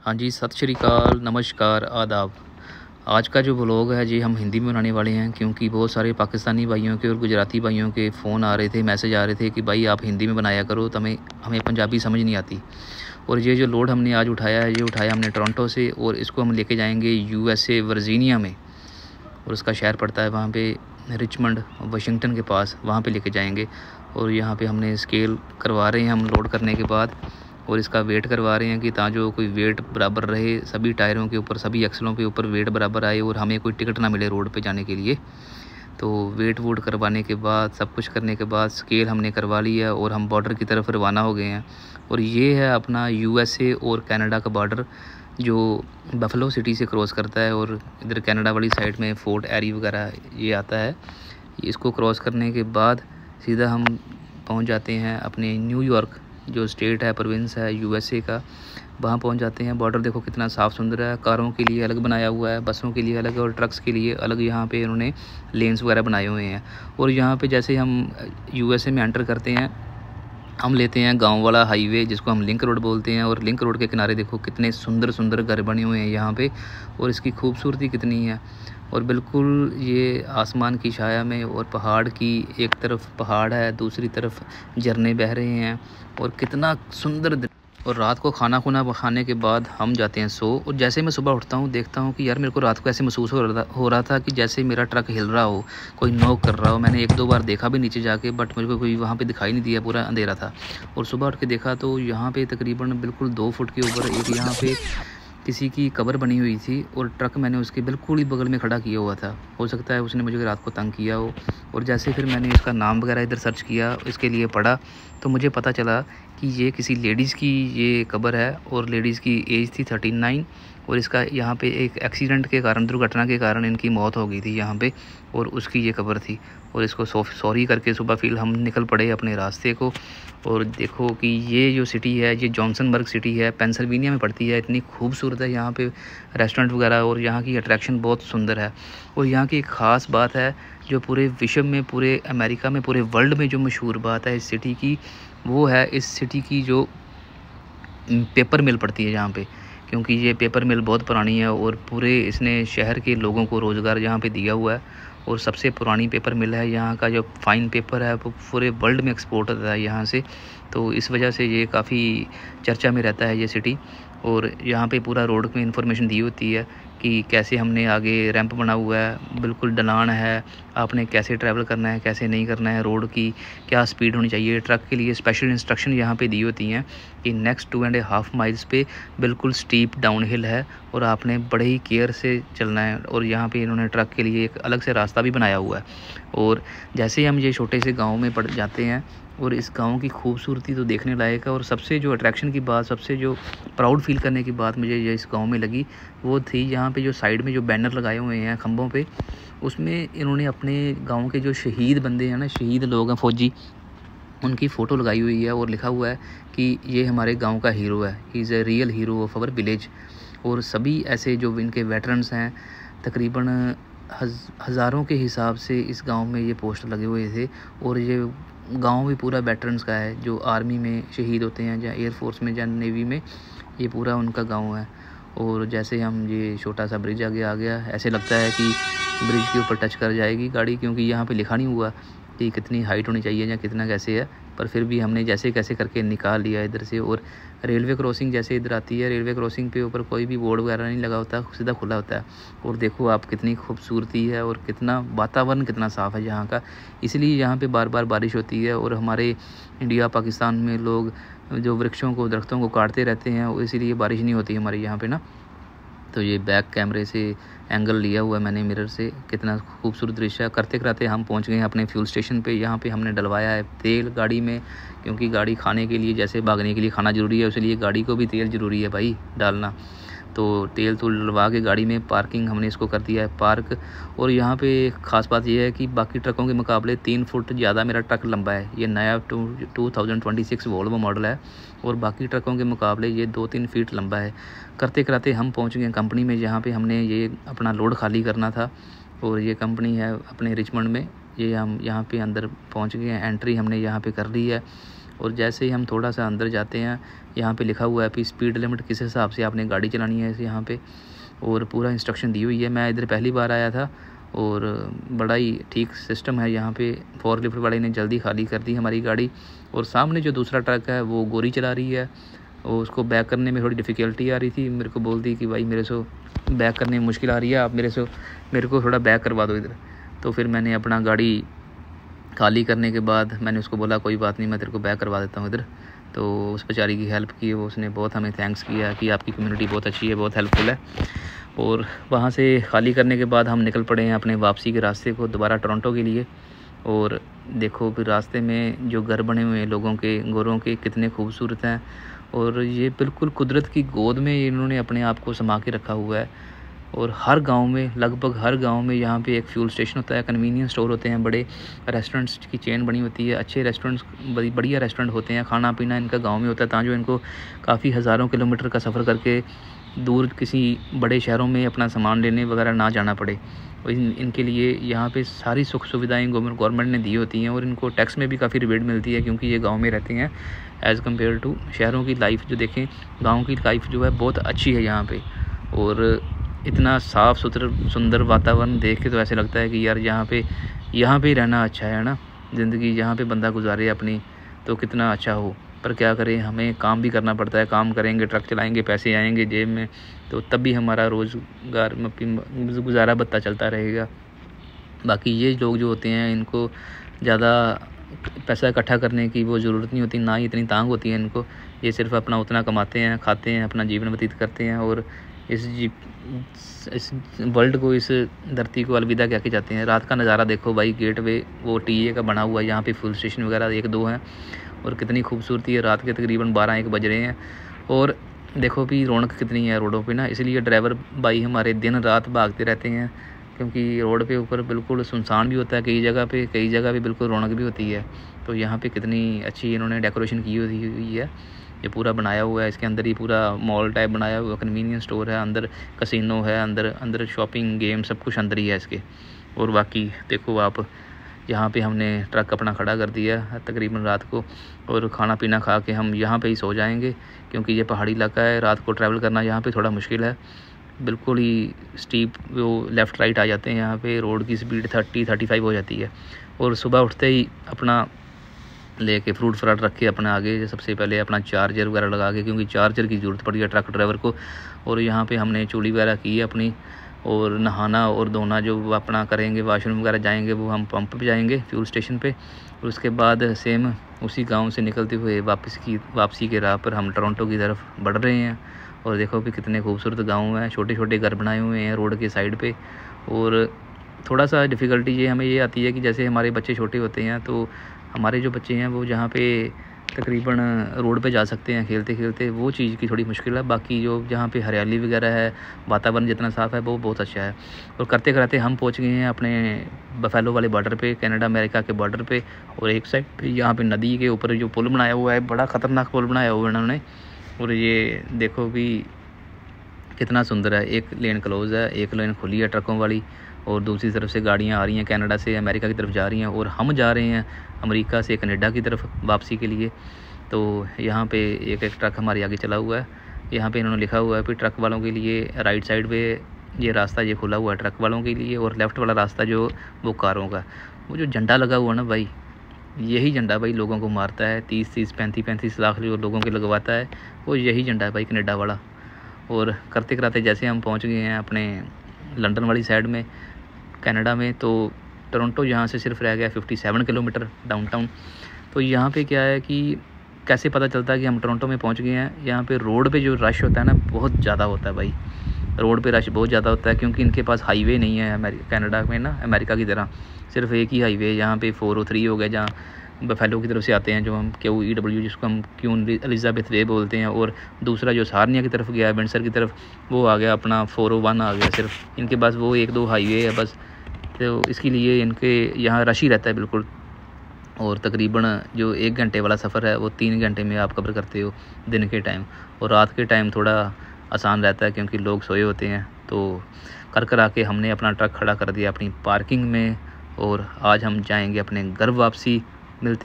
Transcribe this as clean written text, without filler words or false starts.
हाँ जी, सत श्री अकाल, नमस्कार, आदाब। आज का जो व्लॉग है जी हम हिंदी में बनाने वाले हैं क्योंकि बहुत सारे पाकिस्तानी भाइयों के और गुजराती भाइयों के फ़ोन आ रहे थे, मैसेज आ रहे थे कि भाई आप हिंदी में बनाया करो, तो हमें पंजाबी समझ नहीं आती। और ये जो लोड हमने आज उठाया है, ये उठाया हमने टोरंटो से और इसको हम लेके जाएंगे यूएसए वर्जीनिया में। और उसका शहर पड़ता है वहाँ पे रिचमंड, वाशिंगटन के पास, वहाँ पे लेके जाएंगे। और यहाँ पे हमने स्केल करवा रहे हैं हम लोड करने के बाद, और इसका वेट करवा रहे हैं कि ताकि कोई वेट बराबर रहे, सभी टायरों के ऊपर, सभी एक्सलों के ऊपर वेट बराबर आए और हमें कोई टिकट ना मिले रोड पे जाने के लिए। तो वेट वूट करवाने के बाद, सब कुछ करने के बाद स्केल हमने करवा लिया और हम बॉर्डर की तरफ रवाना हो गए हैं। और ये है अपना यूएसए और कनाडा का बॉर्डर जो बफलो सिटी से क्रॉस करता है, और इधर कनाडा वाली साइड में फोर्ट एरी वगैरह ये आता है। इसको क्रॉस करने के बाद सीधा हम पहुंच जाते हैं अपने न्यूयॉर्क, जो स्टेट है, प्रोविंस है यूएसए का, वहाँ पहुंच जाते हैं। बॉर्डर देखो कितना साफ़ सुंदर है, कारों के लिए अलग बनाया हुआ है, बसों के लिए अलग और ट्रक्स के लिए अलग। यहाँ पे इन्होंने लेन्स वगैरह बनाए हुए हैं। और यहाँ पे जैसे हम यूएसए में एंटर करते हैं, हम लेते हैं गांव वाला हाईवे जिसको हम लिंक रोड बोलते हैं। और लिंक रोड के किनारे देखो कितने सुंदर सुंदर घर बने हुए हैं यहाँ पे, और इसकी खूबसूरती कितनी है। और बिल्कुल ये आसमान की छाया में, और पहाड़ की एक तरफ पहाड़ है, दूसरी तरफ झरने बह रहे हैं, और कितना सुंदर। और रात को खाना खुना खाने के बाद हम जाते हैं सो। और जैसे मैं सुबह उठता हूँ देखता हूँ कि यार मेरे को रात को ऐसे महसूस हो रहा था कि जैसे मेरा ट्रक हिल रहा हो, कोई नॉक कर रहा हो। मैंने एक दो बार देखा भी नीचे जाके, बट मेरे को कोई वहाँ पे दिखाई नहीं दिया, पूरा अंधेरा था। और सुबह उठ के देखा तो यहाँ पे तकरीबन बिल्कुल 2 फुट के ऊपर एक यहाँ पे किसी की कब्र बनी हुई थी, और ट्रक मैंने उसके बिल्कुल ही बगल में खड़ा किया हुआ था। हो सकता है उसने मुझे रात को तंग किया हो। और जैसे फिर मैंने इसका नाम वगैरह इधर सर्च किया, इसके लिए पढ़ा, तो मुझे पता चला कि ये किसी लेडीज़ की ये कब्र है, और लेडीज़ की एज थी 39। और इसका यहाँ पे एक एक्सीडेंट के कारण, दुर्घटना के कारण इनकी मौत हो गई थी यहाँ पे, और उसकी ये कब्र थी। और इसको सॉरी करके सुबह फिर हम निकल पड़े अपने रास्ते को। और देखो कि ये जो सिटी है, ये जॉनसनबर्ग सिटी है, पेंसिल्वेनिया में पड़ती है। इतनी खूबसूरत है यहाँ पे रेस्टोरेंट वगैरह, और यहाँ की अट्रैक्शन बहुत सुंदर है। और यहाँ की एक ख़ास बात है जो पूरे विश्व में, पूरे अमेरिका में, पूरे वर्ल्ड में जो मशहूर बात है इस सिटी की, वो है इस सिटी की जो पेपर मिल पड़ती है यहाँ पे। क्योंकि ये पेपर मिल बहुत पुरानी है, और पूरे इसने शहर के लोगों को रोज़गार यहाँ पे दिया हुआ है। और सबसे पुरानी पेपर मिल है यहाँ का। जो फाइन पेपर है वो पूरे वर्ल्ड में एक्सपोर्ट होता है यहाँ से। तो इस वजह से ये काफ़ी चर्चा में रहता है ये सिटी। और यहाँ पे पूरा रोड में इंफॉर्मेशन दी होती है कि कैसे हमने आगे रैंप बना हुआ है, बिल्कुल ढलान है, आपने कैसे ट्रैवल करना है, कैसे नहीं करना है, रोड की क्या स्पीड होनी चाहिए। ट्रक के लिए स्पेशल इंस्ट्रक्शन यहाँ पे दी होती हैं कि नेक्स्ट 2.5 माइल्स पे बिल्कुल स्टीप डाउन हिल है, और आपने बड़े ही केयर से चलना है। और यहाँ पे इन्होंने ट्रक के लिए एक अलग से रास्ता भी बनाया हुआ है। और जैसे ही हम ये छोटे से गाँव में पड़ जाते हैं, और इस गांव की खूबसूरती तो देखने लायक है। और सबसे जो अट्रैक्शन की बात, सबसे जो प्राउड फील करने की बात मुझे ये इस गांव में लगी, वो थी यहाँ पे जो साइड में जो बैनर लगाए हुए हैं खंभों पे, उसमें इन्होंने अपने गांव के जो शहीद बंदे हैं ना, शहीद लोग हैं, फौजी, उनकी फ़ोटो लगाई हुई है। और लिखा हुआ है कि ये हमारे गाँव का हीरो है, he is a real hero of our village. और सभी ऐसे जो इनके वेटरन्स हैं, तकरीबन हज़ारों के हिसाब से इस गांव में ये पोस्टर लगे हुए थे। और ये गांव भी पूरा वेटरन्स का है, जो आर्मी में शहीद होते हैं, या एयरफोर्स में, या नेवी में, ये पूरा उनका गांव है। और जैसे हम ये छोटा सा ब्रिज आगे आ गया, ऐसे लगता है कि ब्रिज के ऊपर टच कर जाएगी गाड़ी, क्योंकि यहाँ पे लिखा नहीं हुआ कि कितनी हाइट होनी चाहिए या कितना कैसे है। पर फिर भी हमने जैसे कैसे करके निकाल लिया इधर से। और रेलवे क्रॉसिंग जैसे इधर आती है, रेलवे क्रॉसिंग पे ऊपर कोई भी बोर्ड वगैरह नहीं लगा होता, सीधा खुला होता है। और देखो आप कितनी खूबसूरती है, और कितना वातावरण कितना साफ़ है यहाँ का। इसलिए यहाँ पे बार बार बारिश होती है। और हमारे इंडिया पाकिस्तान में लोग जो वृक्षों को, दरख्तों को काटते रहते हैं, इसीलिए बारिश नहीं होती हमारे यहाँ पे ना। तो ये बैक कैमरे से एंगल लिया हुआ है मैंने मिरर से, कितना खूबसूरत दृश्य है। करते कराते हम पहुंच गए हैं अपने फ्यूल स्टेशन पे। यहाँ पे हमने डलवाया है तेल गाड़ी में, क्योंकि गाड़ी खाने के लिए, जैसे भागने के लिए खाना ज़रूरी है, इसलिए गाड़ी को भी तेल ज़रूरी है भाई डालना। तो तेल तो डलवा के गाड़ी में पार्किंग हमने इसको कर दिया है पार्क। और यहाँ पे ख़ास बात यह है कि बाकी ट्रकों के मुकाबले 3 फुट ज़्यादा मेरा ट्रक लंबा है। ये नया 2026 वोल्वो मॉडल है, और बाकी ट्रकों के मुकाबले ये 2-3 फीट लंबा है। करते कराते हम पहुँच गए कंपनी में, जहाँ पे हमने ये अपना लोड खाली करना था। और ये कंपनी है अपने रिचमंड में। ये हम यहाँ पे अंदर पहुँच गए हैं, एंट्री हमने यहाँ पे कर ली है। और जैसे ही हम थोड़ा सा अंदर जाते हैं, यहाँ पे लिखा हुआ है कि स्पीड लिमिट किस हिसाब से आपने गाड़ी चलानी है यहाँ पे, और पूरा इंस्ट्रक्शन दी हुई है। मैं इधर पहली बार आया था और बड़ा ही ठीक सिस्टम है यहाँ पे। फोर्कलिफ्ट वाले ने जल्दी खाली कर दी हमारी गाड़ी, और सामने जो दूसरा ट्रक है वो गोरी चला रही है, और उसको बैक करने में थोड़ी डिफ़िकल्टी आ रही थी। मेरे को बोल दी कि भाई मेरे से बैक करने में मुश्किल आ रही है, आप मेरे को थोड़ा बैक करवा दो इधर। तो फिर मैंने अपना गाड़ी खाली करने के बाद मैंने उसको बोला कोई बात नहीं, मैं तेरे को बैक करवा देता हूँ इधर। तो उस बेचारी की हेल्प की, उसने बहुत हमें थैंक्स किया कि आपकी कम्युनिटी बहुत अच्छी है, बहुत हेल्पफुल है। और वहाँ से खाली करने के बाद हम निकल पड़े हैं अपने वापसी के रास्ते को, दोबारा टोरंटो के लिए। और देखो फिर रास्ते में जो घर बने हुए हैं लोगों के, गोरों के, कितने खूबसूरत हैं, और ये बिल्कुल कुदरत की गोद में इन्होंने अपने आप को समा के रखा हुआ है। और हर गांव में, लगभग हर गांव में यहाँ पे एक फ्यूल स्टेशन होता है, कन्वीनियंस स्टोर होते हैं, बड़े रेस्टोरेंट्स की चेन बनी होती है, अच्छे रेस्टोरेंट्स, बढ़िया रेस्टोरेंट होते हैं। खाना पीना इनका गांव में होता है, ताकि इनको काफ़ी हज़ारों किलोमीटर का सफ़र करके दूर किसी बड़े शहरों में अपना सामान लेने वगैरह ना जाना पड़े। और इनके लिए यहाँ पे सारी सुख सुविधाएँ गवर्नमेंट ने दी होती हैं, और इनको टैक्स में भी काफ़ी रिबेट मिलती है, क्योंकि ये गाँव में रहते हैं एज़ कम्पेयर टू शहरों की लाइफ। जो देखें गाँव की लाइफ जो है बहुत अच्छी है यहाँ पे, और इतना साफ़ सुथरा सुंदर वातावरण देख के तो ऐसे लगता है कि यार यहाँ पे ही रहना अच्छा है ना। ज़िंदगी यहाँ पे बंदा गुजारे अपनी तो कितना अच्छा हो, पर क्या करें, हमें काम भी करना पड़ता है। काम करेंगे, ट्रक चलाएंगे, पैसे आएंगे जेब में, तो तब भी हमारा रोज़गार गुजारा बत्ता चलता रहेगा। बाकी ये लोग जो होते हैं इनको ज़्यादा पैसा इकट्ठा करने की वो ज़रूरत नहीं होती, ना ही इतनी तांग होती है इनको। ये सिर्फ अपना उतना कमाते हैं, खाते हैं, अपना जीवन व्यतीत करते हैं, और इस वर्ल्ड को, इस धरती को अलविदा कह के जाते हैं। रात का नज़ारा देखो भाई, गेट वे वो टीए का बना हुआ है, यहाँ पे फुल स्टेशन वगैरह 1-2 हैं, और कितनी खूबसूरती है। रात के तकरीबन 12-1 बज रहे हैं, और देखो भी रौनक कितनी है रोडों पे ना। इसलिए ड्राइवर भाई हमारे दिन रात भागते रहते हैं, क्योंकि रोड पे ऊपर बिल्कुल सुनसान भी होता है कई जगह पे बिल्कुल रौनक भी होती है। तो यहाँ पे कितनी अच्छी इन्होंने डेकोरेशन की हुई है, ये पूरा बनाया हुआ है। इसके अंदर ही पूरा मॉल टाइप बनाया हुआ, कन्वीनियंस स्टोर है, अंदर कसिनो है, अंदर शॉपिंग, गेम, सब कुछ अंदर ही है इसके। और बाकी देखो आप, यहाँ पे हमने ट्रक अपना खड़ा कर दिया है तकरीबन रात को, और खाना पीना खा के हम यहाँ पे ही सो जाएंगे, क्योंकि ये पहाड़ी इलाका है। रात को ट्रैवल करना यहाँ पे थोड़ा मुश्किल है, बिल्कुल ही स्टीप वो लेफ़्ट राइट आ जाते हैं। यहाँ पे रोड की स्पीड 30-35 हो जाती है। और सुबह उठते ही अपना लेके फ्रूट फ्राट रख के अपना आगे सबसे पहले अपना चार्जर वगैरह लगा के, क्योंकि चार्जर की ज़रूरत पड़ी है ट्रक ड्राइवर को। और यहाँ पे हमने चूड़ी वगैरह की है अपनी, और नहाना और धोना जो अपना करेंगे, वॉशरूम वगैरह जाएंगे, वो हम पंप पे जाएंगे फ्यूल स्टेशन पे। और उसके बाद सेम उसी गांव से निकलते हुए वापसी के राह पर हम टोरंटो की तरफ बढ़ रहे हैं। और देखो भी कितने खूबसूरत गाँव हैं, छोटे छोटे घर बनाए हुए हैं रोड के साइड पे। और थोड़ा सा डिफ़िकल्टी ये हमें ये आती है कि जैसे हमारे बच्चे छोटे होते हैं, तो हमारे जो बच्चे हैं वो जहाँ पे तकरीबन रोड पे जा सकते हैं खेलते खेलते, वो चीज़ की थोड़ी मुश्किल है। बाकी जो जहाँ पे हरियाली वगैरह है, वातावरण जितना साफ़ है, वो बहुत अच्छा है। और करते करते हम पहुँच गए हैं अपने बफेलो वाले बॉर्डर पे, कनाडा अमेरिका के बॉर्डर पे। और एक साइड पे यहाँ पे नदी के ऊपर जो पुल बनाया हुआ है, बड़ा ख़तरनाक पुल बनाया हुआ है इन्होंने। और ये देखो भी कितना सुंदर है, एक लेन क्लोज़ है, एक लेन खुली है ट्रकों वाली, और दूसरी तरफ से गाड़ियाँ आ रही हैं, कनाडा से अमेरिका की तरफ जा रही हैं, और हम जा रहे हैं अमेरिका से कनाडा की तरफ वापसी के लिए। तो यहाँ पे एक ट्रक हमारे आगे चला हुआ है। यहाँ पे इन्होंने लिखा हुआ है कि ट्रक वालों के लिए राइट साइड पे ये रास्ता ये खुला हुआ है ट्रक वालों के लिए, और लेफ़्ट वाला रास्ता जो वो कारों का। वो जो झंडा लगा हुआ ना भाई, यही झंडा भाई लोगों को मारता है। 30-30, 35-35 लाख जो लोगों के लगवाता है, वो यही झंडा है भाई कनाडा वाला। और करते कराते जैसे हम पहुँच गए हैं अपने लंदन वाली साइड में कनाडा में, तो टोरंटो यहाँ से सिर्फ रह गया 57 किलोमीटर डाउनटाउन। तो यहाँ पे क्या है कि कैसे पता चलता है कि हम टोरंटो में पहुँच गए हैं। यहाँ पे रोड पे जो रश होता है ना, बहुत ज़्यादा होता है भाई, रोड पे रश बहुत ज़्यादा होता है, क्योंकि इनके पास हाईवे नहीं है कनाडा में ना, अमेरिका की तरह सिर्फ एक ही हाईवे है। यहाँ पे 403 हो गया, जहाँ बफेलो की तरफ से आते हैं, जो हम QEW जिसको हम क्यून एलिजाबेथ वे बोलते हैं, और दूसरा जो सारनिया की तरफ गया है, विंडसर की तरफ, वो आ गया अपना 401 आ गया। सिर्फ इनके पास वो 1-2 हाईवे है बस, तो इसके लिए इनके यहाँ रश ही रहता है बिल्कुल। और तकरीबन जो 1 घंटे वाला सफ़र है, वो 3 घंटे में आप कवर करते हो दिन के टाइम। और रात के टाइम थोड़ा आसान रहता है, क्योंकि लोग सोए होते हैं। तो कर आके हमने अपना ट्रक खड़ा कर दिया अपनी पार्किंग में, और आज हम जाएंगे अपने घर वापसी। मिलते हैं।